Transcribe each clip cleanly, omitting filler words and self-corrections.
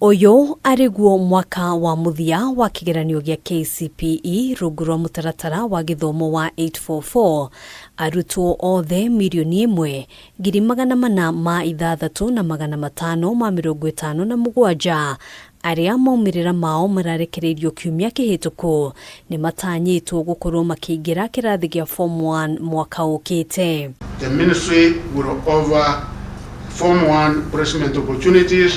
Uyu ariguo mwaka wa muthia wa kigeranio gya KCPE rungu rwa mutaratara wa githomo wa 844 arutwo othe milioni 1,667,557 aria maumirira mao mararekereirio kiumia kihituku ni matanyitwo gukorwo makiingira kirathi gya form 1 mwaka ukite. The ministry will offer form 1 placement opportunities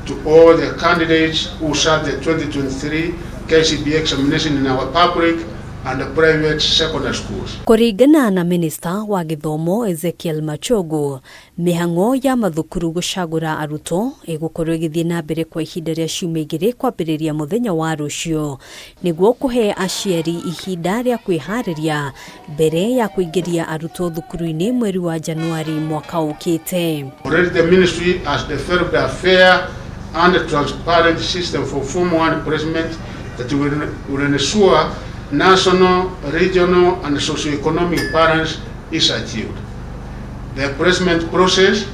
to all the candidates who sat the 2023 KCPE examination in our public and private secondary schools. Kuringana na Minister wa Githomo EZEKIEL MACHOGU, MIHANG'O ya mathukuru gucagura arutwo igukorwo igithie na mbere kwa ihinda ria ciumia igiri kwambiriria muthenya wa RUCIU niguo kuhe aciari ihinda ria kwihariria mbere ya kuingiria arutwo thukuru-ini mweri wa Januari mwaka ukite. Already the ministry has developed a fair and transparent system for form 1 placement that will ensure national, regional and socio-economic balance is achieved. The placement process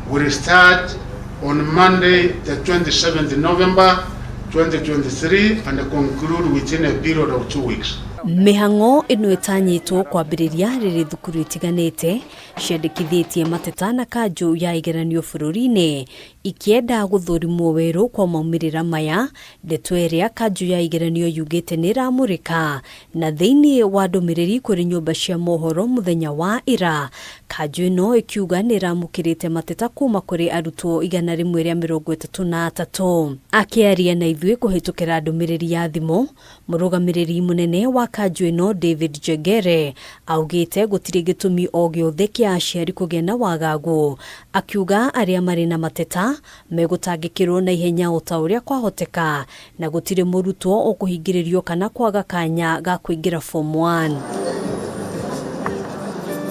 will start on Monday the 27th November 2023 and conclude within a period of 2 weeks. MIHANG'O ino itanyitwo kwambiriria riri thukuru itiganite ciandikithitie mateta na kanju ya igeranio bururi-ini ikienda guthurimwo weru kwa maumirira maya ndeto iria kanju ya igeranio yugite niramurika na thiini wa ndumiriri kuri nyumba cia mohoro muthenya wa ira kanju ino ikiuga niramukirite mateta kuma kuri arutwo 133 akiaria na ithui kuhitukira ndumiriri ya thimu murugamiriri munene wa kanju ino David Jegere augite gutiri gitumi o giothe kia aciari kugena wagagu akiuga aria mari na mateta megutangikirwo na ihenya utauria kwahoteka na gutiri murutwo okuhingiririo kana kwaga kanya ga kuingira form 1.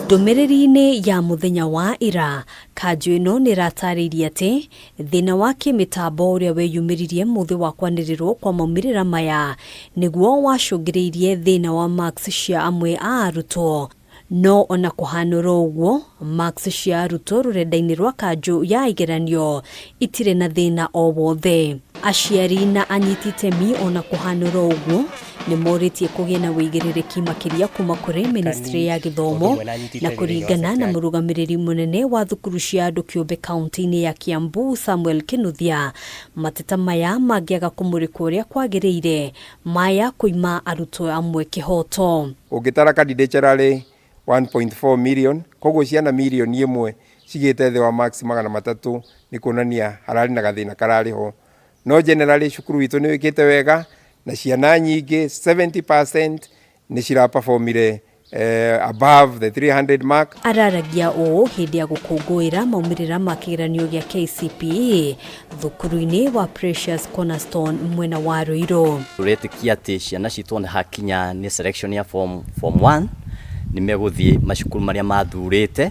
Ndumiriri-ini ya muthenya wa ira kanju ino nirataririe ati thina wa kimitambo uria weyumiririe muthi wa kwanirirwo kwa maumirira maya niguo wacungiriirie thina wa marks cia amwe a arutwo no ona kuhanura uguo marks cia arutwo rurenda-ini rwa kanju ya igeranio itire na thina o wothe. Aciari na anyiti itemi ona kuhanura uguo ni moritie kugia na wigiririki makiria kuma kuri ministry ya githomo na kuringana na murugamiriri munene wa thukuru cia andu kiumbe kaunti-ini ya Kiambu Samuel Kinuthia mateta maya mangiaga kumurikwo uria kwagiriire maya kuima arutwo amwe kihoto. Ungitara candidature 1.4 million koguo ciana milioni imwe cigite thi wa marks 300 ni kunania harari na gathina karariho no generally cukuru witu ni wikite wega na ciana nyingi 70% ni cira performire above the 300 mark. Araragia o hindi ya gukunguira maumirira ma kigeranio gya KCPE thukuru-ini wa Precious Cornerstone mwena wa Ruiru. Uretikia ati ciana citone hakinya ni selection ya form 1 ni meguthie macukuru maria mathurite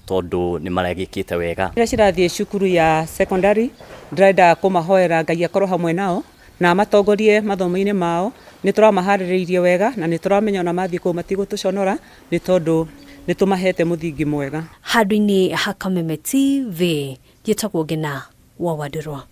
tondu ni maragikite wega. Ira cirathie cukuru ya secondary ndirenda kumahoera Ngai akorwo hamwe nao na matongorie mathomo-ini mao ni turamahaririirie wega na ni turamenya ona mathie ku matigutuconora ni tondu ni tumahete muthingi mwega. Handu-ini ha Kameme TV gitagwo Ngina wa Wandirwa.